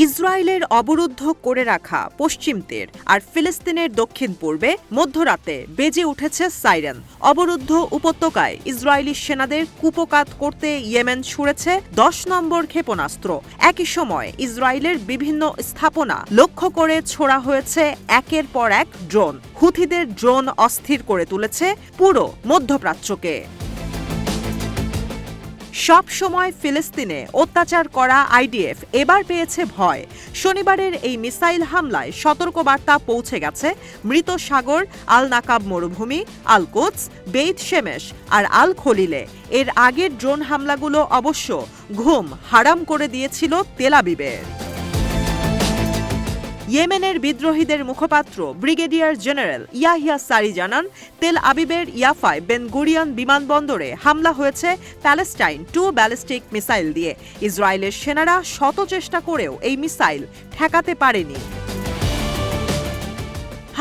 ইসরায়েলের অবরুদ্ধ করে রাখা পশ্চিম তীর আর ফিলিস্তিনের দক্ষিণ পূর্বে মধ্যরাতে বেজে উঠেছে সাইরেন। অবরুদ্ধ উপত্যকায় ইসরায়েলি সেনাদের কুপকাত করতে ইয়েমেন ছুড়েছে 10 নম্বর ক্ষেপণাস্ত্র। একই সময় ইসরায়েলের বিভিন্ন স্থাপনা লক্ষ্য করে ছোড়া হয়েছে একের পর এক ড্রোন। হুথিদের ড্রোন অস্থির করে তুলেছে পুরো মধ্যপ্রাচ্যকে। সব সময় ফিলিস্তিনে অত্যাচার করা আইডিএফ এবার পেয়েছে ভয়। শনিবারের এই মিসাইল হামলায় সতর্কবার্তা পৌঁছে গেছে মৃত সাগর, আল নাকাব মরুভূমি, আল কোদস, বেইত শেমেশ আর আল খলিলে। এর আগের ড্রোন হামলাগুলো অবশ্য ঘুম হারাম করে দিয়েছিল তেল আবিবের। ইয়েমেনের বিদ্রোহীদের মুখপাত্র ব্রিগেডিয়ার জেনারেল ইয়াহিয়া সারি জানান, তেল আবিবের ইয়াফায় বেন গুরিয়ন বিমানবন্দরে হামলা হয়েছে প্যালেস্টাইন 2 ব্যালিস্টিক মিসাইল দিয়ে। ইসরায়েলের সেনারা শত চেষ্টা করেও এই মিসাইল ঠেকাতে পারেনি।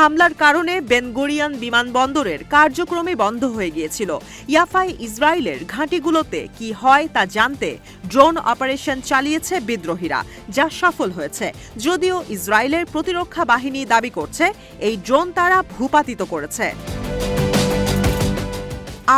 হামলার কারণে বেন গুরিয়ন বিমানবন্দরের কার্যক্রমে বন্ধ হয়ে গিয়েছিল। ইয়াফায় ইসরায়েলের ঘাঁটিগুলোতে কি হয় তা জানতে ড্রোন অপারেশন চালিয়েছে বিদ্রোহীরা, যা সফল হয়েছে। যদিও ইসরায়েলের প্রতিরক্ষা বাহিনী দাবি করছে এই ড্রোন তারা ভূপাতিত করেছে।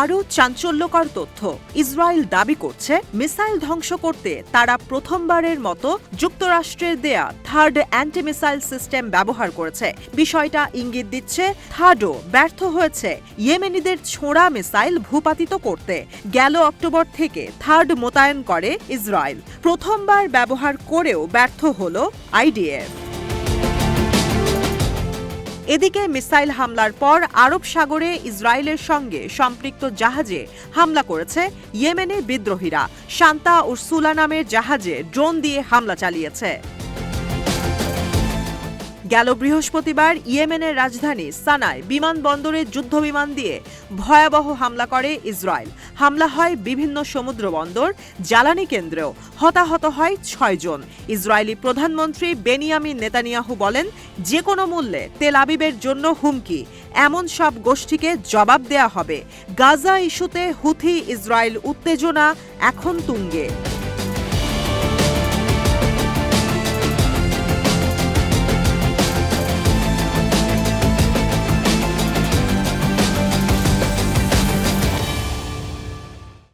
আরও চাঞ্চল্যকর তথ্য, ইসরায়েল দাবি করছে মিসাইল ধ্বংস করতে তারা প্রথমবারের মতো যুক্তরাষ্ট্রের দেয়া থার্ড অ্যান্টি মিসাইল সিস্টেম ব্যবহার করেছে। বিষয়টা ইঙ্গিত দিচ্ছে থার্ডও ব্যর্থ হয়েছে ইয়েমেনিদের ছোড়া মিসাইল ভূপাতিত করতে। গেল অক্টোবর থেকে থার্ড মোতায়েন করে ইসরায়েল। প্রথমবার ব্যবহার করেও ব্যর্থ হল আইডিএফ। এদিকে মিসাইল হামলার পর আরব সাগরে ইসরায়েলের সঙ্গে সম্পৃক্ত জাহাজে হামলা করেছে ইয়েমেনের বিদ্রোহীরা। শান্তা উরসুলা নামের জাহাজে ড্রোন দিয়ে হামলা চালিয়েছে। গেল বৃহস্পতিবার ইয়েমেনের রাজধানী সানায় বিমানবন্দরে যুদ্ধবিমান দিয়ে ভয়াবহ হামলা করে ইসরায়েল। হামলা হয় বিভিন্ন সমুদ্র বন্দর, জ্বালানি কেন্দ্রেও। হতাহত হয় 6 জন। ইসরায়েলি প্রধানমন্ত্রী বেনিয়ামিন নেতানিয়াহু বলেন, যে কোনো মূল্যে তেল আবিবের জন্য হুমকি। এমন সব গোষ্ঠীকে জবাব দেয়া হবে। গাজা ইস্যুতে হুথি ইসরায়েল উত্তেজনা এখন তুঙ্গে।